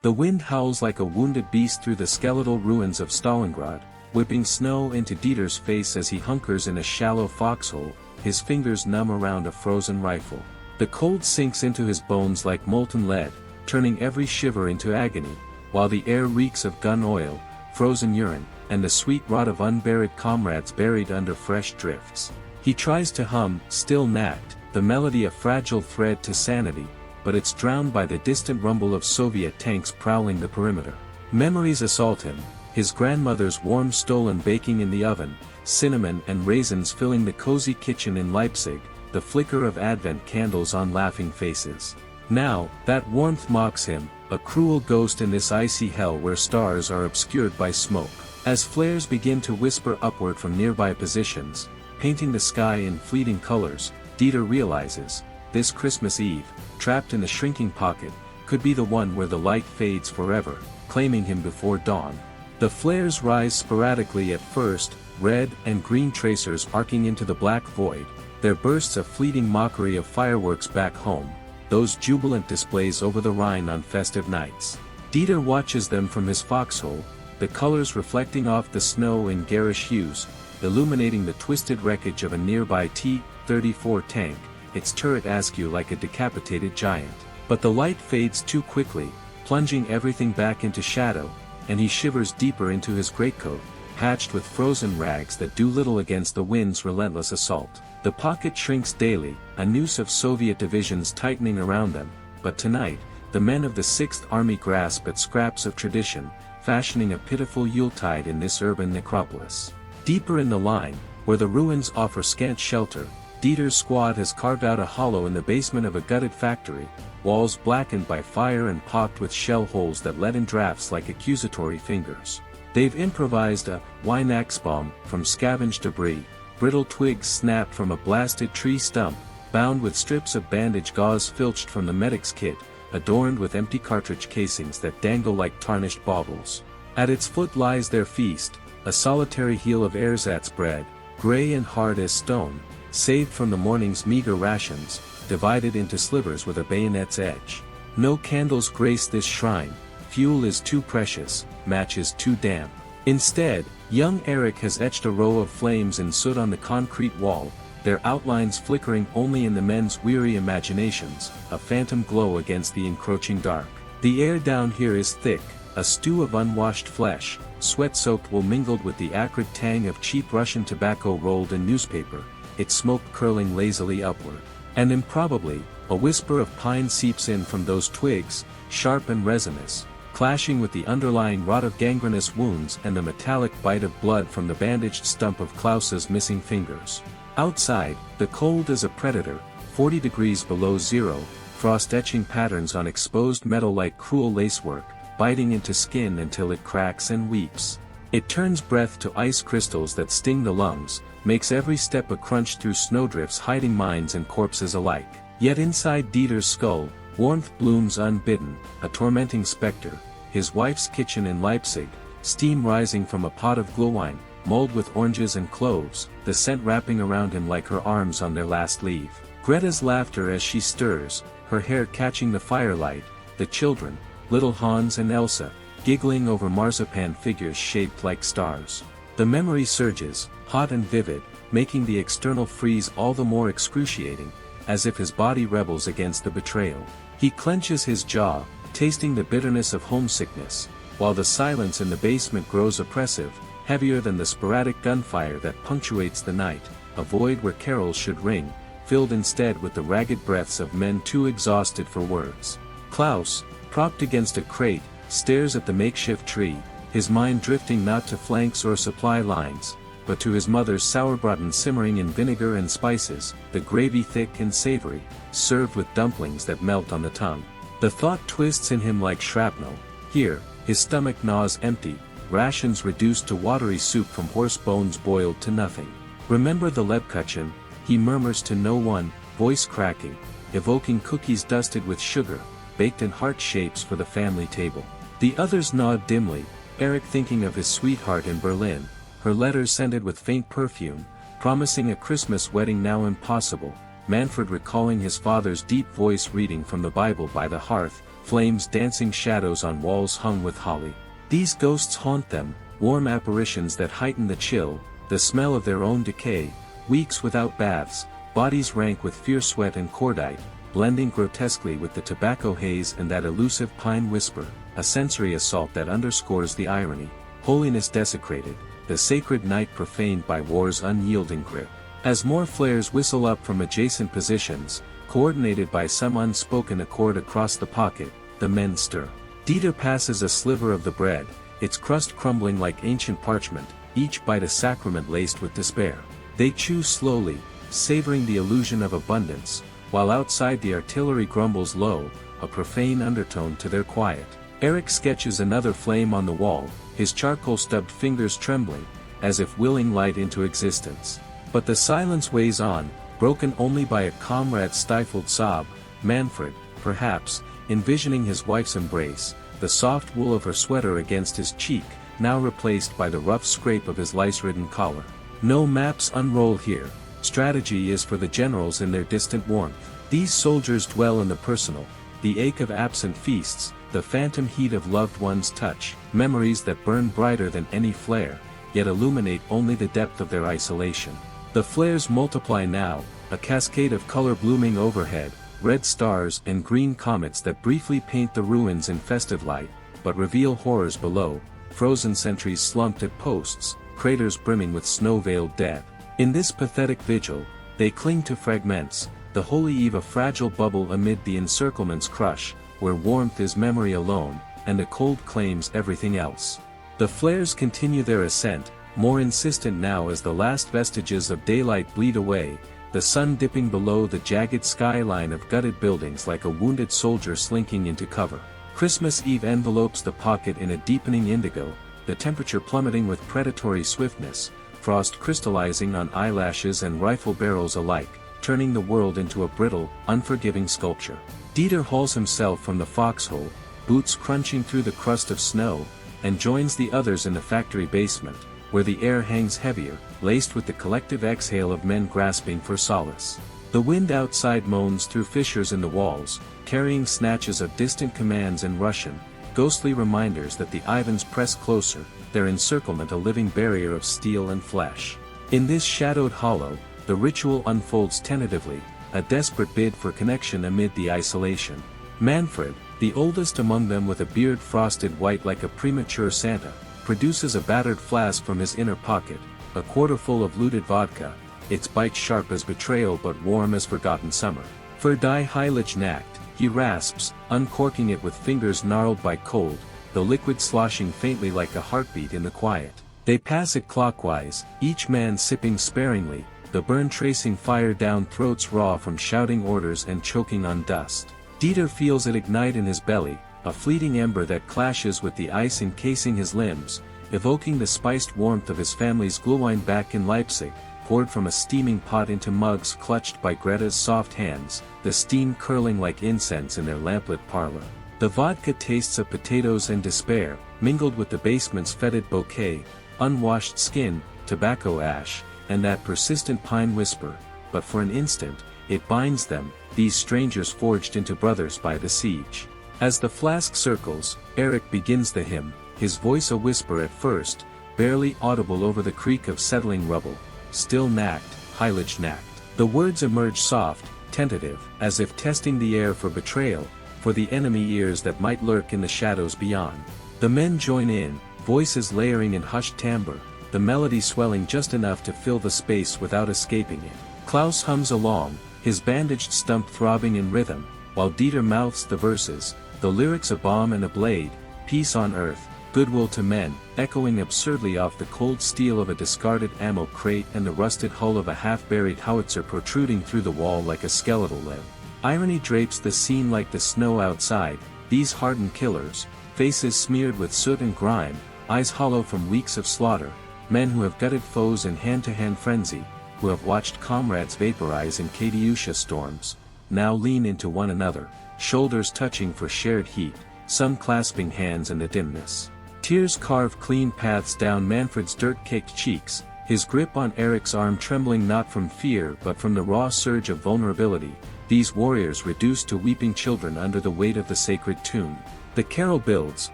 The wind howls like a wounded beast through the skeletal ruins of Stalingrad, whipping snow into Dieter's face as he hunkers in a shallow foxhole, his fingers numb around a frozen rifle. The cold sinks into his bones like molten lead, turning every shiver into agony, while the air reeks of gun oil, frozen urine, and the sweet rot of unburied comrades buried under fresh drifts. He tries to hum, still nagged, the melody a fragile thread to sanity, but it's drowned by the distant rumble of Soviet tanks prowling the perimeter. Memories assault him, his grandmother's warm stollen baking in the oven, cinnamon and raisins filling the cozy kitchen in Leipzig, the flicker of Advent candles on laughing faces. Now, that warmth mocks him, a cruel ghost in this icy hell where stars are obscured by smoke. As flares begin to whisper upward from nearby positions, painting the sky in fleeting colors, Dieter realizes, this Christmas Eve, trapped in the shrinking pocket, could be the one where the light fades forever, claiming him before dawn. The flares rise sporadically at first, red and green tracers arcing into the black void, their bursts a fleeting mockery of fireworks back home, those jubilant displays over the Rhine on festive nights. Dieter watches them from his foxhole, the colors reflecting off the snow in garish hues, illuminating the twisted wreckage of a nearby T-34 tank, its turret askew like a decapitated giant. But the light fades too quickly, plunging everything back into shadow, and he shivers deeper into his greatcoat, patched with frozen rags that do little against the wind's relentless assault. The pocket shrinks daily, a noose of Soviet divisions tightening around them, but tonight, the men of the 6th Army grasp at scraps of tradition, fashioning a pitiful Yuletide in this urban necropolis. Deeper in the line, where the ruins offer scant shelter, Dieter's squad has carved out a hollow in the basement of a gutted factory, walls blackened by fire and pocked with shell holes that let in drafts like accusatory fingers. They've improvised a Weihnachtsbaum from scavenged debris, brittle twigs snapped from a blasted tree stump, bound with strips of bandage gauze filched from the medic's kit, adorned with empty cartridge casings that dangle like tarnished baubles. At its foot lies their feast, a solitary heel of ersatz bread, gray and hard as stone, saved from the morning's meager rations, divided into slivers with a bayonet's edge. No candles grace this shrine, fuel is too precious, matches too damp. Instead, young Eric has etched a row of flames in soot on the concrete wall, their outlines flickering only in the men's weary imaginations, a phantom glow against the encroaching dark. The air down here is thick, a stew of unwashed flesh, sweat-soaked wool mingled with the acrid tang of cheap Russian tobacco rolled in newspaper, its smoke curling lazily upward. And improbably, a whisper of pine seeps in from those twigs, sharp and resinous, clashing with the underlying rot of gangrenous wounds and the metallic bite of blood from the bandaged stump of Klaus's missing fingers. Outside, the cold is a predator, 40 degrees below zero, frost-etching patterns on exposed metal like cruel lacework, biting into skin until it cracks and weeps. It turns breath to ice crystals that sting the lungs, makes every step a crunch through snowdrifts hiding minds and corpses alike. Yet inside Dieter's skull, warmth blooms unbidden, a tormenting specter, his wife's kitchen in Leipzig, steam rising from a pot of glühwein, mulled with oranges and cloves, the scent wrapping around him like her arms on their last leave. Greta's laughter as she stirs, her hair catching the firelight, the children, little Hans and Elsa, giggling over marzipan figures shaped like stars. The memory surges, hot and vivid, making the external freeze all the more excruciating, as if his body rebels against the betrayal. He clenches his jaw, tasting the bitterness of homesickness, while the silence in the basement grows oppressive, heavier than the sporadic gunfire that punctuates the night, a void where carols should ring, filled instead with the ragged breaths of men too exhausted for words. Klaus, propped against a crate, stares at the makeshift tree, his mind drifting not to flanks or supply lines, but to his mother's sauerbraten simmering in vinegar and spices, the gravy thick and savory, served with dumplings that melt on the tongue. The thought twists in him like shrapnel. Here, his stomach gnaws empty, rations reduced to watery soup from horse bones boiled to nothing. Remember the Lebkuchen, he murmurs to no one, voice cracking, evoking cookies dusted with sugar, baked in heart shapes for the family table. The others nod dimly, Eric thinking of his sweetheart in Berlin, her letters scented with faint perfume, promising a Christmas wedding now impossible, Manfred recalling his father's deep voice reading from the Bible by the hearth, flames dancing shadows on walls hung with holly. These ghosts haunt them, warm apparitions that heighten the chill, the smell of their own decay, weeks without baths, bodies rank with fierce sweat and cordite, blending grotesquely with the tobacco haze and that elusive pine whisper, a sensory assault that underscores the irony. Holiness desecrated, the sacred night profaned by war's unyielding grip. As more flares whistle up from adjacent positions, coordinated by some unspoken accord across the pocket, the men stir. Dieter passes a sliver of the bread, its crust crumbling like ancient parchment, each bite a sacrament laced with despair. They chew slowly, savoring the illusion of abundance, while outside the artillery grumbles low, a profane undertone to their quiet. Eric sketches another flame on the wall, his charcoal-stubbed fingers trembling, as if willing light into existence. But the silence weighs on, broken only by a comrade's stifled sob. Manfred, perhaps, envisioning his wife's embrace, the soft wool of her sweater against his cheek, now replaced by the rough scrape of his lice-ridden collar. No maps unroll here. Strategy is for the generals in their distant warmth. These soldiers dwell in the personal, the ache of absent feasts, the phantom heat of loved ones' touch, memories that burn brighter than any flare, yet illuminate only the depth of their isolation. The flares multiply now, a cascade of color blooming overhead, red stars and green comets that briefly paint the ruins in festive light, but reveal horrors below, frozen sentries slumped at posts, craters brimming with snow-veiled dead. In this pathetic vigil, they cling to fragments, the holy eve a fragile bubble amid the encirclement's crush, where warmth is memory alone, and the cold claims everything else. The flares continue their ascent, more insistent now as the last vestiges of daylight bleed away, the sun dipping below the jagged skyline of gutted buildings like a wounded soldier slinking into cover. Christmas Eve envelopes the pocket in a deepening indigo, the temperature plummeting with predatory swiftness, frost crystallizing on eyelashes and rifle barrels alike, turning the world into a brittle, unforgiving sculpture. Dieter hauls himself from the foxhole, boots crunching through the crust of snow, and joins the others in the factory basement, where the air hangs heavier, laced with the collective exhale of men grasping for solace. The wind outside moans through fissures in the walls, carrying snatches of distant commands in Russian, ghostly reminders that the Ivans press closer, their encirclement a living barrier of steel and flesh. In this shadowed hollow, the ritual unfolds tentatively, a desperate bid for connection amid the isolation. Manfred, the oldest among them with a beard frosted white like a premature Santa, produces a battered flask from his inner pocket, a quarter full of looted vodka, its bite sharp as betrayal but warm as forgotten summer. "For die heilig Nacht," he rasps, uncorking it with fingers gnarled by cold, the liquid sloshing faintly like a heartbeat in the quiet. They pass it clockwise, each man sipping sparingly, the burn tracing fire down throats raw from shouting orders and choking on dust. Dieter feels it ignite in his belly, a fleeting ember that clashes with the ice encasing his limbs, evoking the spiced warmth of his family's Glühwein back in Leipzig, poured from a steaming pot into mugs clutched by Greta's soft hands, the steam curling like incense in their lamplit parlor. The vodka tastes of potatoes and despair, mingled with the basement's fetid bouquet, unwashed skin, tobacco ash, and that persistent pine whisper, but for an instant, it binds them, these strangers forged into brothers by the siege. As the flask circles, Eric begins the hymn, his voice a whisper at first, barely audible over the creak of settling rubble. "Still Nacht, heilig Nacht." The words emerge soft, tentative, as if testing the air for betrayal, for the enemy ears that might lurk in the shadows beyond. The men join in, voices layering in hushed timbre, the melody swelling just enough to fill the space without escaping it. Klaus hums along, his bandaged stump throbbing in rhythm, while Dieter mouths the verses, the lyrics a bomb and a blade, peace on earth, goodwill to men, echoing absurdly off the cold steel of a discarded ammo crate and the rusted hull of a half-buried howitzer protruding through the wall like a skeletal limb. Irony drapes the scene like the snow outside, these hardened killers, faces smeared with soot and grime, eyes hollow from weeks of slaughter, men who have gutted foes in hand-to-hand frenzy, who have watched comrades vaporize in Katyusha storms, now lean into one another, shoulders touching for shared heat, some clasping hands in the dimness. Tears carve clean paths down Manfred's dirt-caked cheeks, his grip on Eric's arm trembling not from fear but from the raw surge of vulnerability, these warriors reduced to weeping children under the weight of the sacred tune. The carol builds,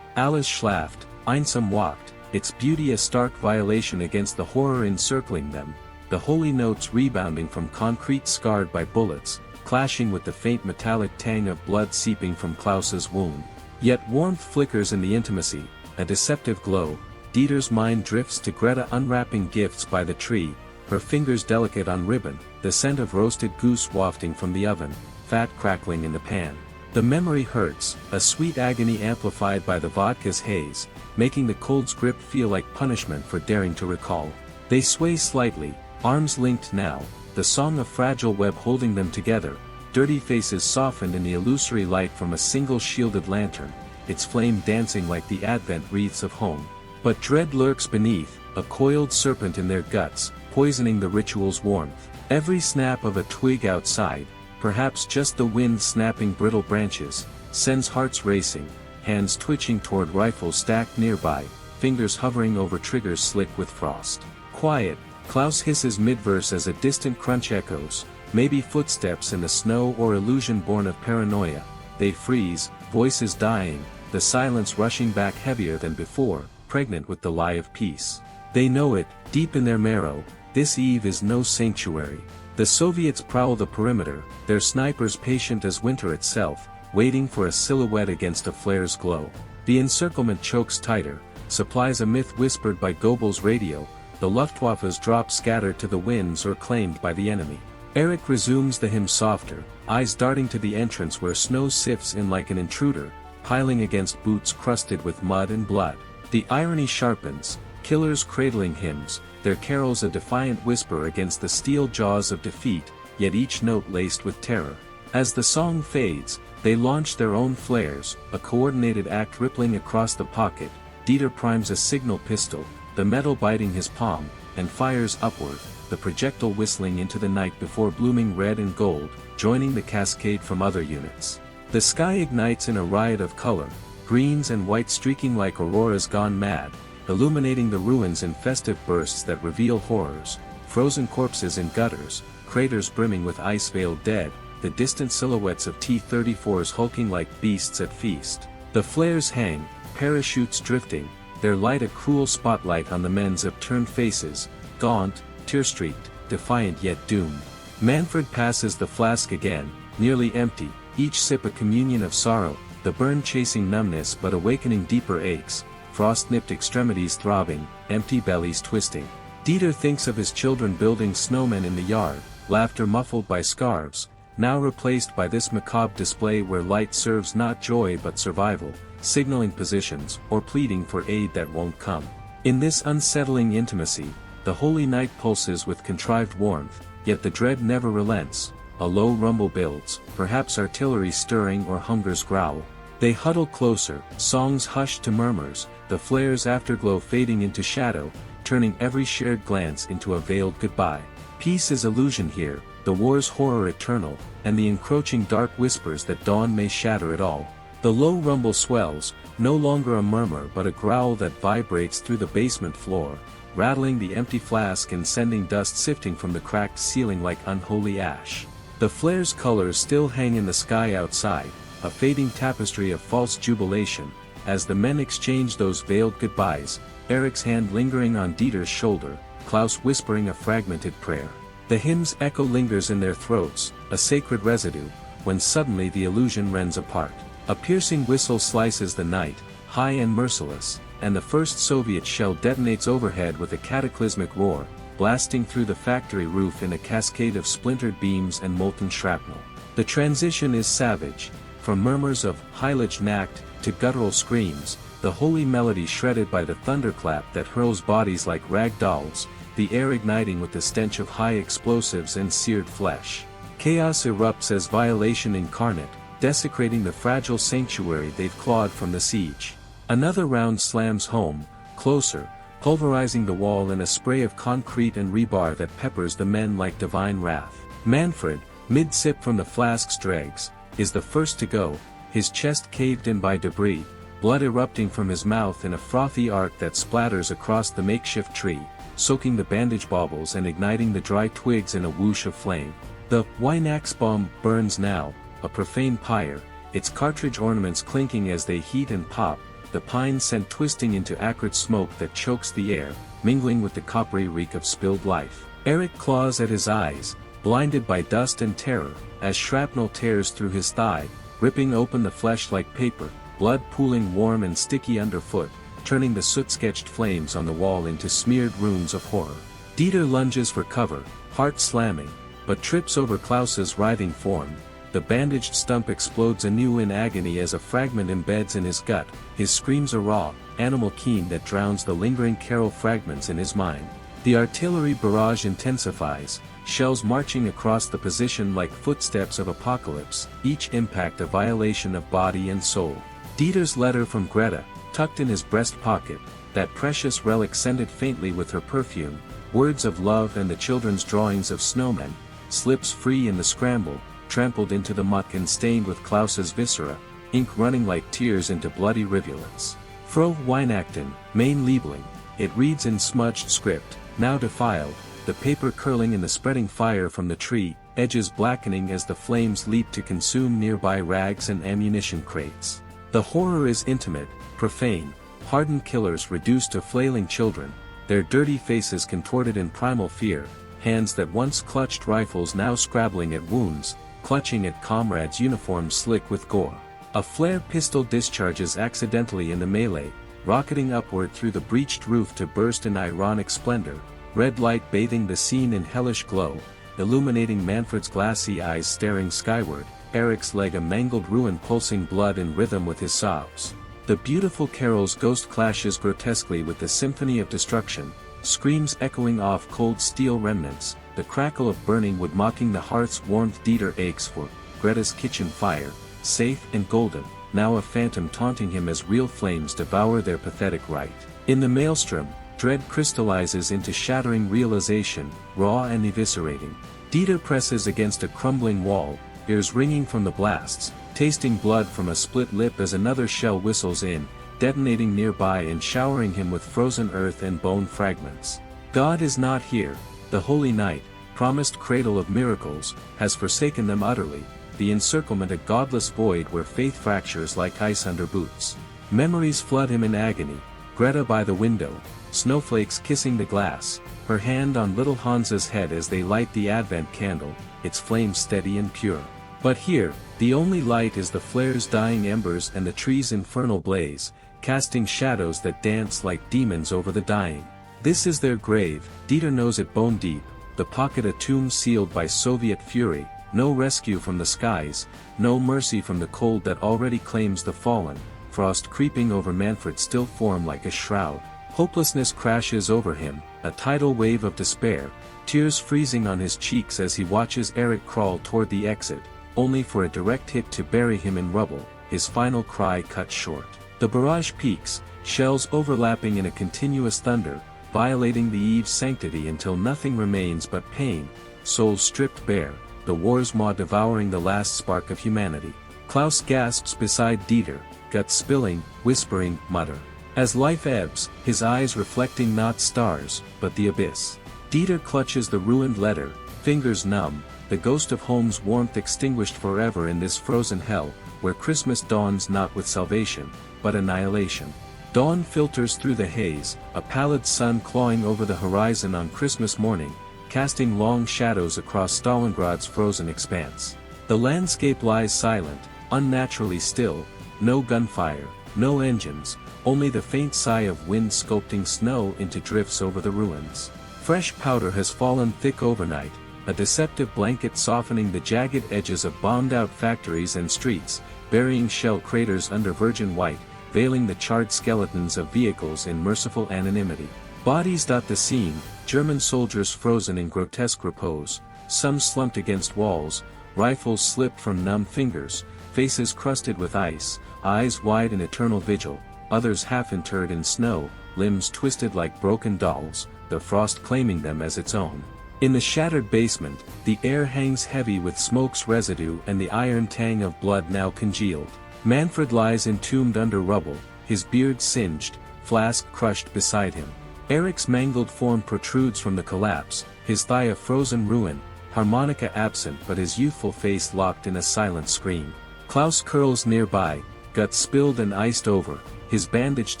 alles schlaft, einsam wacht, its beauty a stark violation against the horror encircling them, the holy notes rebounding from concrete scarred by bullets, clashing with the faint metallic tang of blood seeping from Klaus's wound. Yet warmth flickers in the intimacy, a deceptive glow. Dieter's mind drifts to Greta unwrapping gifts by the tree, her fingers delicate on ribbon, the scent of roasted goose wafting from the oven, fat crackling in the pan. The memory hurts, a sweet agony amplified by the vodka's haze, making the cold's grip feel like punishment for daring to recall. They sway slightly, arms linked now, the song of fragile web holding them together, dirty faces softened in the illusory light from a single shielded lantern, its flame dancing like the advent wreaths of home. But dread lurks beneath, a coiled serpent in their guts, poisoning the ritual's warmth. Every snap of a twig outside, perhaps just the wind snapping brittle branches, sends hearts racing, hands twitching toward rifles stacked nearby, fingers hovering over triggers slick with frost. Quiet, Klaus hisses mid-verse as a distant crunch echoes, maybe footsteps in the snow or illusion born of paranoia. They freeze, voices dying, the silence rushing back heavier than before, pregnant with the lie of peace. They know it, deep in their marrow, this eve is no sanctuary. The Soviets prowl the perimeter, their snipers patient as winter itself, waiting for a silhouette against a flare's glow. The encirclement chokes tighter, supplies a myth whispered by Goebbels' radio, the Luftwaffe's drop scattered to the winds or claimed by the enemy. Eric resumes the hymn softer, eyes darting to the entrance where snow sifts in like an intruder, piling against boots crusted with mud and blood. The irony sharpens, killers cradling hymns, their carols a defiant whisper against the steel jaws of defeat, yet each note laced with terror. As the song fades, they launch their own flares, a coordinated act rippling across the pocket. Dieter primes a signal pistol, the metal biting his palm, and fires upward, the projectile whistling into the night before blooming red and gold, joining the cascade from other units. The sky ignites in a riot of color, greens and whites streaking like auroras gone mad, illuminating the ruins in festive bursts that reveal horrors, frozen corpses in gutters, craters brimming with ice-veiled dead, the distant silhouettes of T-34s hulking like beasts at feast. The flares hang, parachutes drifting, their light a cruel spotlight on the men's upturned faces, gaunt, tear-streaked, defiant yet doomed. Manfred passes the flask again, nearly empty, each sip a communion of sorrow, the burn chasing numbness but awakening deeper aches, frost-nipped extremities throbbing, empty bellies twisting. Dieter thinks of his children building snowmen in the yard, laughter muffled by scarves, now replaced by this macabre display where light serves not joy but survival, signaling positions or pleading for aid that won't come. In this unsettling intimacy, the holy night pulses with contrived warmth, yet the dread never relents. A low rumble builds, perhaps artillery stirring or hunger's growl. They huddle closer, songs hushed to murmurs, the flare's afterglow fading into shadow, turning every shared glance into a veiled goodbye. Peace is illusion here, the war's horror eternal, and the encroaching dark whispers that dawn may shatter it all. The low rumble swells, no longer a murmur but a growl that vibrates through the basement floor, rattling the empty flask and sending dust sifting from the cracked ceiling like unholy ash. The flare's colors still hang in the sky outside, a fading tapestry of false jubilation, as the men exchange those veiled goodbyes, Eric's hand lingering on Dieter's shoulder, Klaus whispering a fragmented prayer. The hymn's echo lingers in their throats, a sacred residue, when suddenly the illusion rends apart. A piercing whistle slices the night, high and merciless, and the first Soviet shell detonates overhead with a cataclysmic roar, blasting through the factory roof in a cascade of splintered beams and molten shrapnel. The transition is savage, from murmurs of Heilige Nacht to guttural screams, the holy melody shredded by the thunderclap that hurls bodies like rag dolls, the air igniting with the stench of high explosives and seared flesh. Chaos erupts as violation incarnate, desecrating the fragile sanctuary they've clawed from the siege. Another round slams home, closer, pulverizing the wall in a spray of concrete and rebar that peppers the men like divine wrath. Manfred, mid-sip from the flask's dregs, is the first to go, his chest caved in by debris, blood erupting from his mouth in a frothy arc that splatters across the makeshift tree, soaking the bandage baubles and igniting the dry twigs in a whoosh of flame. The Weihnachtsbaum burns now, a profane pyre, its cartridge ornaments clinking as they heat and pop, the pine scent twisting into acrid smoke that chokes the air, mingling with the coppery reek of spilled life. Eric claws at his eyes, blinded by dust and terror, as shrapnel tears through his thigh, ripping open the flesh like paper, blood pooling warm and sticky underfoot, turning the soot-sketched flames on the wall into smeared runes of horror. Dieter lunges for cover, heart slamming, but trips over Klaus's writhing form. The bandaged stump explodes anew in agony as a fragment embeds in his gut, his screams a raw, animal keen that drowns the lingering carol fragments in his mind. The artillery barrage intensifies, shells marching across the position like footsteps of apocalypse, each impact a violation of body and soul. Dieter's letter from Greta, tucked in his breast pocket, that precious relic scented faintly with her perfume, words of love and the children's drawings of snowmen, slips free in the scramble, trampled into the muck and stained with Klaus's viscera, ink running like tears into bloody rivulets. Frohe Weihnachten, main Liebling, it reads in smudged script, now defiled, the paper curling in the spreading fire from the tree, edges blackening as the flames leap to consume nearby rags and ammunition crates. The horror is intimate, profane, hardened killers reduced to flailing children, their dirty faces contorted in primal fear, hands that once clutched rifles now scrabbling at wounds, clutching at comrades' uniforms slick with gore. A flare pistol discharges accidentally in the melee, rocketing upward through the breached roof to burst in ironic splendor, red light bathing the scene in hellish glow, illuminating Manfred's glassy eyes staring skyward, Eric's leg a mangled ruin pulsing blood in rhythm with his sobs. The beautiful carol's ghost clashes grotesquely with the symphony of destruction, screams echoing off cold steel remnants, the crackle of burning wood mocking the hearth's warmth. Dieter aches for Greta's kitchen fire, safe and golden, now a phantom taunting him as real flames devour their pathetic right. In the maelstrom, dread crystallizes into shattering realization, raw and eviscerating. Dieter presses against a crumbling wall, ears ringing from the blasts, tasting blood from a split lip as another shell whistles in, detonating nearby and showering him with frozen earth and bone fragments. God is not here, the holy night, promised cradle of miracles, has forsaken them utterly, the encirclement a godless void where faith fractures like ice under boots. Memories flood him in agony, Greta by the window, snowflakes kissing the glass, her hand on little Hans's head as they light the Advent candle, its flame steady and pure. But here, the only light is the flare's dying embers and the tree's infernal blaze, casting shadows that dance like demons over the dying. This is their grave, Dieter knows it bone deep, the pocket a tomb sealed by Soviet fury, no rescue from the skies, no mercy from the cold that already claims the fallen, frost creeping over Manfred's still form like a shroud. Hopelessness crashes over him, a tidal wave of despair, tears freezing on his cheeks as he watches Eric crawl toward the exit, only for a direct hit to bury him in rubble, his final cry cut short. The barrage peaks, shells overlapping in a continuous thunder, violating the eve's sanctity until nothing remains but pain, souls stripped bare, the war's maw devouring the last spark of humanity. Klaus gasps beside Dieter, guts spilling, whispering, mutter. As life ebbs, his eyes reflecting not stars, but the abyss. Dieter clutches the ruined letter, fingers numb, the ghost of home's warmth extinguished forever in this frozen hell, where Christmas dawns not with salvation, but annihilation. Dawn filters through the haze, a pallid sun clawing over the horizon on Christmas morning, casting long shadows across Stalingrad's frozen expanse. The landscape lies silent, unnaturally still, no gunfire, no engines, only the faint sigh of wind sculpting snow into drifts over the ruins. Fresh powder has fallen thick overnight, a deceptive blanket softening the jagged edges of bombed-out factories and streets, burying shell craters under virgin white, veiling the charred skeletons of vehicles in merciful anonymity. Bodies dot the scene, German soldiers frozen in grotesque repose, some slumped against walls, rifles slipped from numb fingers, faces crusted with ice, eyes wide in eternal vigil, others half interred in snow, limbs twisted like broken dolls, the frost claiming them as its own. In the shattered basement, the air hangs heavy with smoke's residue and the iron tang of blood now congealed. Manfred lies entombed under rubble, his beard singed, flask crushed beside him. Eric's mangled form protrudes from the collapse, his thigh a frozen ruin, harmonica absent but his youthful face locked in a silent scream. Klaus curls nearby, guts spilled and iced over, his bandaged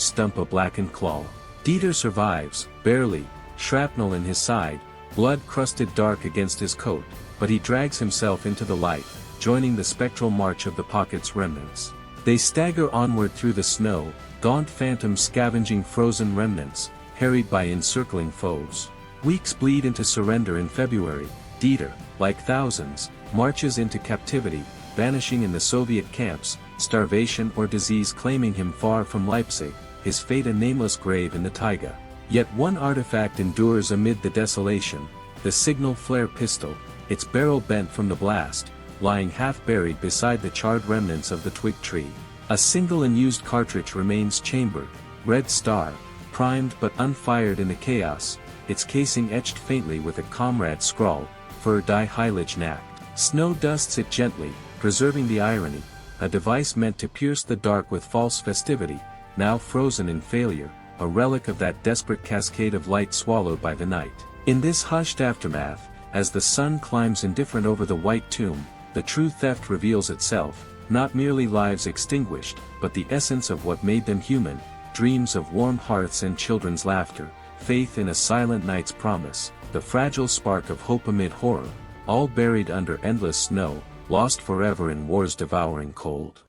stump a blackened claw. Dieter survives, barely, shrapnel in his side, blood crusted dark against his coat, but he drags himself into the light, joining the spectral march of the pocket's remnants. They stagger onward through the snow, gaunt phantoms scavenging frozen remnants, harried by encircling foes. Weeks bleed into surrender in February. Dieter, like thousands, marches into captivity, vanishing in the Soviet camps, starvation or disease claiming him far from Leipzig, his fate a nameless grave in the taiga. Yet one artifact endures amid the desolation, the signal flare pistol, its barrel bent from the blast, lying half-buried beside the charred remnants of the twig tree. A single unused cartridge remains chambered, red star, primed but unfired in the chaos, its casing etched faintly with a comrade scrawl, für die Heilige Nacht. Snow dusts it gently, preserving the irony, a device meant to pierce the dark with false festivity, now frozen in failure, a relic of that desperate cascade of light swallowed by the night. In this hushed aftermath, as the sun climbs indifferent over the white tomb, the true theft reveals itself, not merely lives extinguished, but the essence of what made them human, dreams of warm hearths and children's laughter, faith in a silent night's promise, the fragile spark of hope amid horror, all buried under endless snow, lost forever in war's devouring cold.